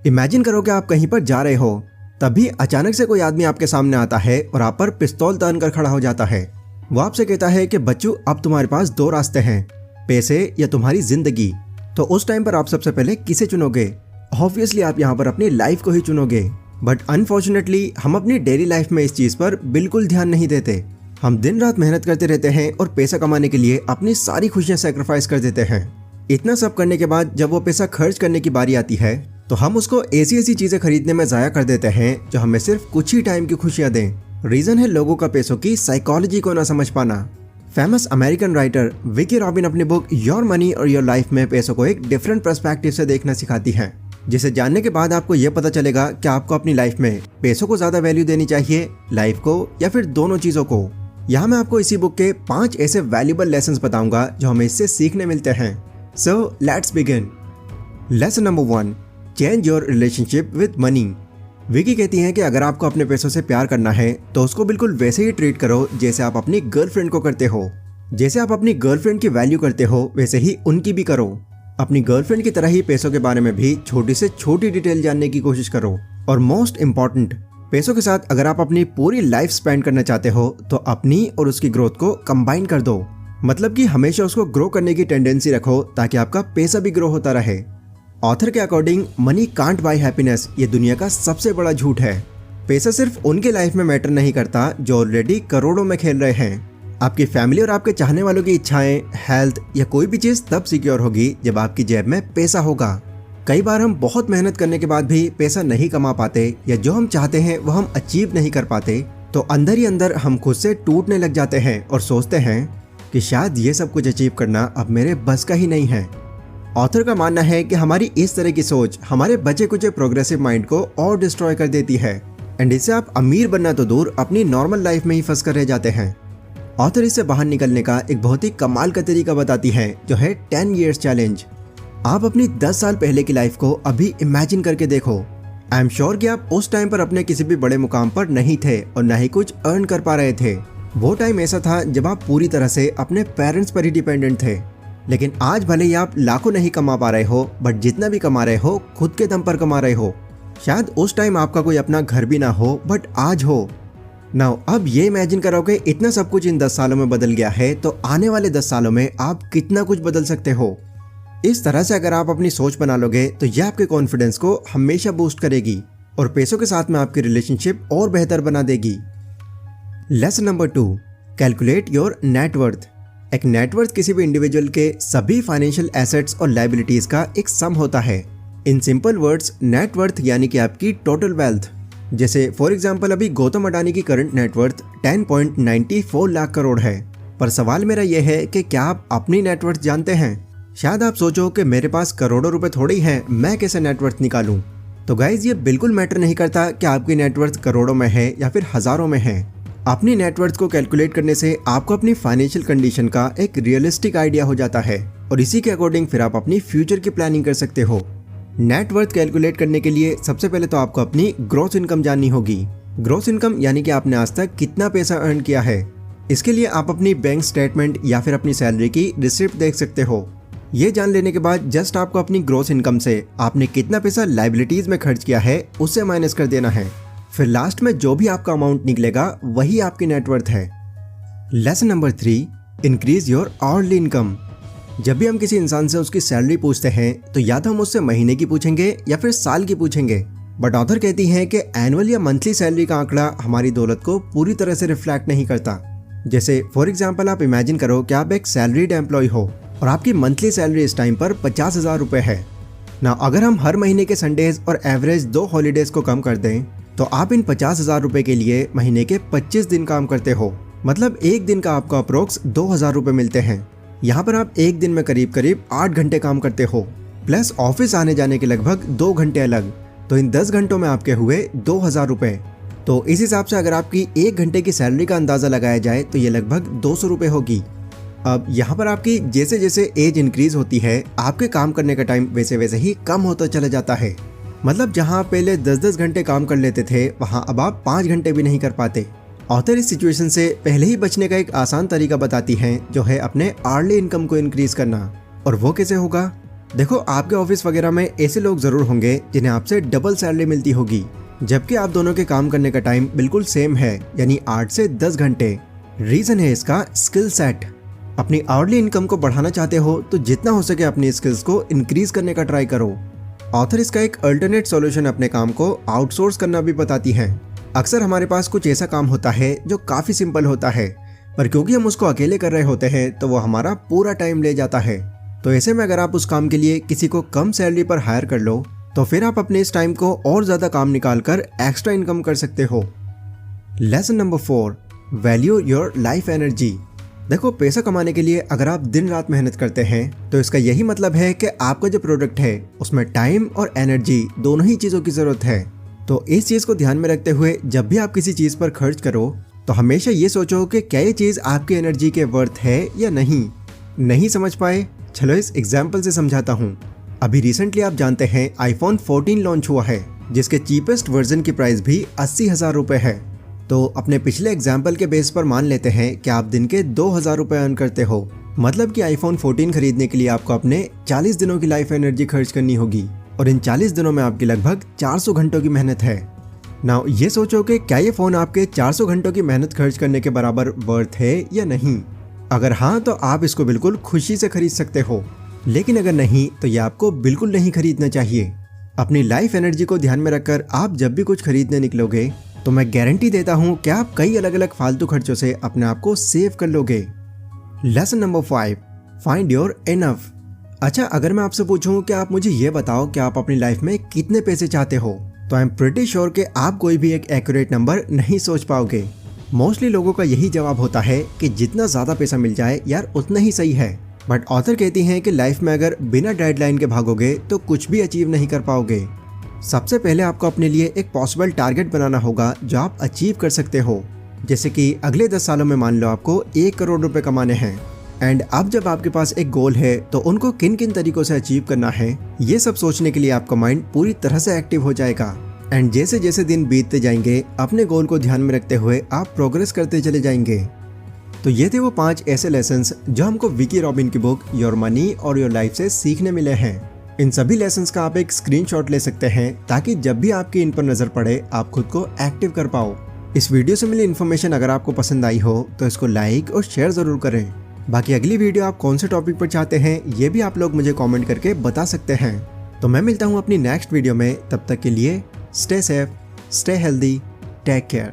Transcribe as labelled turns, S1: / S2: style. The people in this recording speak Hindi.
S1: इमेजिन करो कि आप कहीं पर जा रहे हो, तभी अचानक से कोई आदमी आपके सामने आता है और आप पर पिस्तौल तान कर खड़ा हो जाता है। वो आपसे कहता है कि बच्चू, अब तुम्हारे पास दो रास्ते हैं, पैसे या तुम्हारी जिंदगी। तो उस टाइम पर आप सबसे पहले किसे चुनोगे? ऑब्वियसली आप यहाँ पर अपनी लाइफ को ही चुनोगे। बट अनफॉर्चुनेटली हम अपनी डेली लाइफ में इस चीज पर बिल्कुल ध्यान नहीं देते। हम दिन रात मेहनत करते रहते हैं और पैसा कमाने के लिए अपनी सारी खुशियां सैक्रिफाइस कर देते हैं। इतना सब करने के बाद जब वो पैसा खर्च करने की बारी आती है तो हम उसको ऐसी चीजें खरीदने में जाया कर देते हैं जो हमें सिर्फ कुछ ही टाइम की खुशियां दें। रीजन है लोगों का पैसों की साइकोलॉजी को ना समझ पाना। Famous American writer Vicky robin अपनी बुक योर मनी और योर लाइफ में पैसों को एक डिफरेंट पर्सपेक्टिव से देखना सिखाती है, जिसे जानने के बाद आपको यह पता चलेगा कि आपको अपनी लाइफ में पैसों को ज्यादा वैल्यू देनी चाहिए, लाइफ को, या फिर दोनों चीजों को। यहाँ मैं आपको इसी बुक के 5 ऐसे वैल्यूएबल लेसन्स बताऊंगा जो हमें इससे सीखने मिलते हैं। So let's begin. Lesson number 1, change your relationship with money. Vicky कहती हैं कि अगर आपको अपने पैसों से प्यार करना है तो उसको बिल्कुल वैसे ही ट्रीट करो जैसे आप अपनी गर्लफ्रेंड को करते हो। जैसे आप अपनी गर्लफ्रेंड की वैल्यू करते हो वैसे ही उनकी भी करो। अपनी गर्लफ्रेंड की तरह ही पैसों के बारे में भी छोटी से छोटी डिटेल जानने की कोशिश करो। और मोस्ट इम्पॉर्टेंट, पैसों के साथ अगर आप अपनी पूरी लाइफ स्पेंड करना चाहते हो तो अपनी और उसकी ग्रोथ को कंबाइन कर दो। मतलब कि हमेशा उसको ग्रो करने की टेंडेंसी रखो ताकि आपका पैसा भी ग्रो होता रहे। ऑथर के according money can't buy happiness ये दुनिया का सबसे बड़ा झूठ है। पैसा सिर्फ उनके लाइफ में मैटर नहीं करता जो ऑलरेडी करोड़ों में खेल रहे हैं। आपकी फैमिली और आपके चाहने वालों की इच्छाएं, हेल्थ या कोई भी चीज तब सिक्योर होगी जब आपकी जेब में पैसा होगा। कई बार हम बहुत मेहनत करने के बाद भी पैसा नहीं कमा पाते या जो हम चाहते हैं वो हम अचीव नहीं कर पाते, तो अंदर ही अंदर हम खुद से टूटने लग जाते हैं और सोचते हैं कि शायद ये सब कुछ अचीव करना अब मेरे बस का ही नहीं है। ऑथर का मानना है कि हमारी इस तरह की सोच हमारे बचे कुचे प्रोग्रेसिव माइंड को और डिस्ट्रॉय कर देती है एंड इससे आप अमीर बनना तो दूर अपनी नॉर्मल लाइफ में ही फंस कर रह जाते हैं। ऑथर इससे बाहर निकलने का एक बहुत ही कमाल का तरीका बताती है जो है 10 years चैलेंज। आप अपनी 10 साल पहले की लाइफ को अभी इमेजिन करके देखो। आई एम श्योर कि आप उस टाइम पर अपने किसी भी बड़े मुकाम पर नहीं थे और ना ही कुछ अर्न कर पा रहे थे। वो टाइम ऐसा था जब आप पूरी तरह से अपने पेरेंट्स पर ही डिपेंडेंट थे। लेकिन आज भले ही आप लाखों नहीं कमा पा रहे हो, बट जितना भी कमा रहे हो खुद के दम पर कमा रहे हो। शायद उस टाइम आपका कोई अपना घर भी ना हो, बट आज हो। नाउ अब ये इमेजिन करोगे इतना सब कुछ इन 10 सालों में बदल गया है तो आने वाले 10 सालों में आप कितना कुछ बदल सकते हो। इस तरह से अगर आप अपनी सोच बना लोगे तो यह आपके कॉन्फिडेंस को हमेशा बूस्ट करेगी और पैसों के साथ में आपकी रिलेशनशिप और बेहतर बना देगी। Lesson number 2, calculate your net worth. एक नेटवर्थ किसी भी इंडिविजुअल के सभी फाइनेंशियल एसेट्स और लायबिलिटीज का एक सम होता है। इन सिंपल वर्ड्स, नेटवर्थ यानी कि आपकी टोटल वेल्थ। जैसे फॉर एग्जांपल अभी गौतम अडानी की करंट नेटवर्थ 10.94 लाख करोड़ है। पर सवाल मेरा यह है कि क्या आप अपनी नेटवर्थ जानते हैं? शायद आप सोचो कि मेरे पास करोड़ों रुपए थोड़ी हैं, मैं कैसे नेटवर्थ निकालूं? तो गाइज ये बिल्कुल मैटर नहीं करता कि आपकी नेटवर्थ करोड़ों में है या फिर हजारों में है। अपनी नेटवर्थ को कैलकुलेट करने से आपको अपनी फाइनेंशियल कंडीशन का एक रियलिस्टिक आइडिया हो जाता है और इसी के अकॉर्डिंग फिर आप अपनी फ्यूचर की प्लानिंग कर सकते हो। नेटवर्थ कैलकुलेट करने के लिए सबसे पहले तो आपको अपनी ग्रॉस इनकम जाननी होगी। ग्रॉस इनकम यानी कि आपने आज तक कितना पैसा अर्न किया है। इसके लिए आप अपनी बैंक स्टेटमेंट या फिर अपनी सैलरी की रिसिप्ट देख सकते हो। ये जान लेने के बाद जस्ट आपको अपनी ग्रॉस इनकम से आपने कितना पैसा लायबिलिटीज में खर्च किया है उससे माइनस कर देना है। फिर लास्ट में जो भी आपका अमाउंट निकलेगा वही आपकी नेटवर्थ है। Lesson number 3, increase your hourly income. जब भी हम किसी इंसान से उसकी सैलरी पूछते हैं तो या तो हम उससे महीने की पूछेंगे या फिर साल की पूछेंगे, बट ऑथर कहती हैं कि एनुअल या मंथली सैलरी का आंकड़ा हमारी दौलत को पूरी तरह से रिफ्लेक्ट नहीं करता। जैसे फॉर एग्जाम्पल आप इमेजिन करो कि आप एक सैलरीड एम्प्लॉय हो और आपकी मंथली सैलरी इस टाइम पर 50,000 रुपए है ना। अगर हम हर महीने के संडेज और एवरेज 2 हॉलीडेज को कम कर दें तो आप इन 50,000 रुपए के लिए महीने के 25 दिन काम करते हो। मतलब एक दिन का आपको अप्रोक्स 2,000 रुपए मिलते हैं। यहाँ पर आप एक दिन में करीब करीब 8 घंटे काम करते हो, प्लस ऑफिस आने जाने के लगभग 2 घंटे अलग। तो इन 10 घंटों में आपके हुए 2,000 रुपए। तो इस हिसाब से अगर आपकी 1 घंटे की सैलरी का अंदाजा लगाया जाए तो ये लगभग 200 रुपए होगी। अब यहाँ पर आपकी जैसे जैसे एज इंक्रीज होती है आपके काम करने का टाइम वैसे वैसे ही कम होता चला जाता है। मतलब जहाँ आप पहले 10-10 घंटे काम कर लेते थे वहाँ अब आप 5 घंटे भी नहीं कर पाते। ऑथर इस सिचुएशन से पहले ही बचने का एक आसान तरीका बताती हैं जो है अपने अर्ली इनकम को इंक्रीज करना। और वो कैसे होगा? देखो, आपके ऑफिस वगैरह में ऐसे लोग जरूर होंगे जिन्हें आपसे डबल सैलरी मिलती होगी, जबकि आप दोनों के काम करने का टाइम बिल्कुल सेम है, यानी 8 से 10 घंटे। रीजन है इसका स्किल सेट। अपनी आवरली इनकम को बढ़ाना चाहते हो तो जितना हो सके अपनी स्किल्स को इंक्रीज करने का ट्राई करो। ऑथर इसका एक अल्टरनेट सॉल्यूशन अपने काम को आउटसोर्स करना भी बताती है। अक्सर हमारे पास कुछ ऐसा काम होता है जो काफी सिंपल होता है, पर क्योंकि हम उसको अकेले कर रहे होते हैं तो वो हमारा पूरा टाइम ले जाता है। तो ऐसे में अगर आप उस काम के लिए किसी को कम सैलरी पर हायर कर लो तो फिर आप अपने इस टाइम को और ज्यादा काम निकाल कर एक्स्ट्रा इनकम कर सकते हो। Lesson number 4, value your life energy. देखो, पैसा कमाने के लिए अगर आप दिन रात मेहनत करते हैं तो इसका यही मतलब है कि आपका जो प्रोडक्ट है उसमें टाइम और एनर्जी दोनों ही चीजों की जरूरत है। तो इस चीज को ध्यान में रखते हुए जब भी आप किसी चीज पर खर्च करो तो हमेशा ये सोचो कि क्या ये चीज आपकी एनर्जी के वर्थ है या नहीं समझ पाए? चलो इस एग्जाम्पल से समझाता हूँ। अभी रिसेंटली आप जानते हैं iPhone 14 लॉन्च हुआ है, जिसके चीपेस्ट वर्जन की प्राइस भी 80,000 रुपए है। तो अपने पिछले एग्जाम्पल के बेस पर मान लेते हैं कि आप दिन के 2,000 रुपए अर्न करते हो, मतलब कि iPhone 14 खरीदने के लिए आपको अपने 40 दिनों की लाइफ एनर्जी खर्च करनी होगी, और इन 40 दिनों में आपकी लगभग 400 घंटों की मेहनत है। नाउ ये सोचो कि क्या ये फोन आपके 400 घंटों की मेहनत खर्च करने के बराबर वर्थ है या नहीं। अगर हाँ तो आप इसको बिल्कुल खुशी से खरीद सकते हो, लेकिन अगर नहीं तो ये आपको बिल्कुल नहीं खरीदना चाहिए। अपनी लाइफ एनर्जी को ध्यान में रखकर आप जब भी कुछ खरीदने निकलोगे तो मैं गारंटी देता हूँ कि आप कई अलग अलग फालतू खर्चों से अपने आप को सेव कर लोगे। Lesson number 5, find your enough. अच्छा, अगर मैं आपसे पूछूं कि आप मुझे ये बताओ कि आप अपनी लाइफ में कितने पैसे चाहते हो, तो आई एम प्रिटी श्योर कि आप कोई भी एक एक्यूरेट नंबर नहीं सोच पाओगे। मोस्टली लोगों का यही जवाब होता है कि जितना ज्यादा पैसा मिल जाए यार उतना ही सही है। बट ऑथर कहती हैं कि लाइफ में अगर बिना डेडलाइन के भागोगे तो कुछ भी अचीव नहीं कर पाओगे। सबसे पहले आपको अपने लिए एक पॉसिबल टारगेट बनाना होगा जो आप अचीव कर सकते हो। जैसे कि अगले 10 सालों में मान लो आपको 1 करोड़ रुपए कमाने हैं, एंड अब जब आपके पास एक गोल है तो उनको किन किन तरीकों से अचीव करना है ये सब सोचने के लिए आपका माइंड पूरी तरह से एक्टिव हो जाएगा। एंड जैसे जैसे दिन बीतते जाएंगे अपने गोल को ध्यान में रखते हुए आप प्रोग्रेस करते चले जाएंगे। तो ये थे वो 5 ऐसे लेसन्स जो हमको विकी रॉबिन की बुक योर मनी और योर लाइफ से सीखने मिले हैं। इन सभी लेसन्स का आप एक स्क्रीनशॉट ले सकते हैं ताकि जब भी आपकी इन पर नजर पड़े आप खुद को एक्टिव कर पाओ। इस वीडियो से मिली इन्फॉर्मेशन अगर आपको पसंद आई हो तो इसको लाइक और शेयर जरूर करें। बाकी अगली वीडियो आप कौन से टॉपिक पर चाहते हैं ये भी आप लोग मुझे कमेंट करके बता सकते हैं। तो मैं मिलता हूँ अपनी नेक्स्ट वीडियो में, तब तक के लिए stay safe, stay healthy, take care.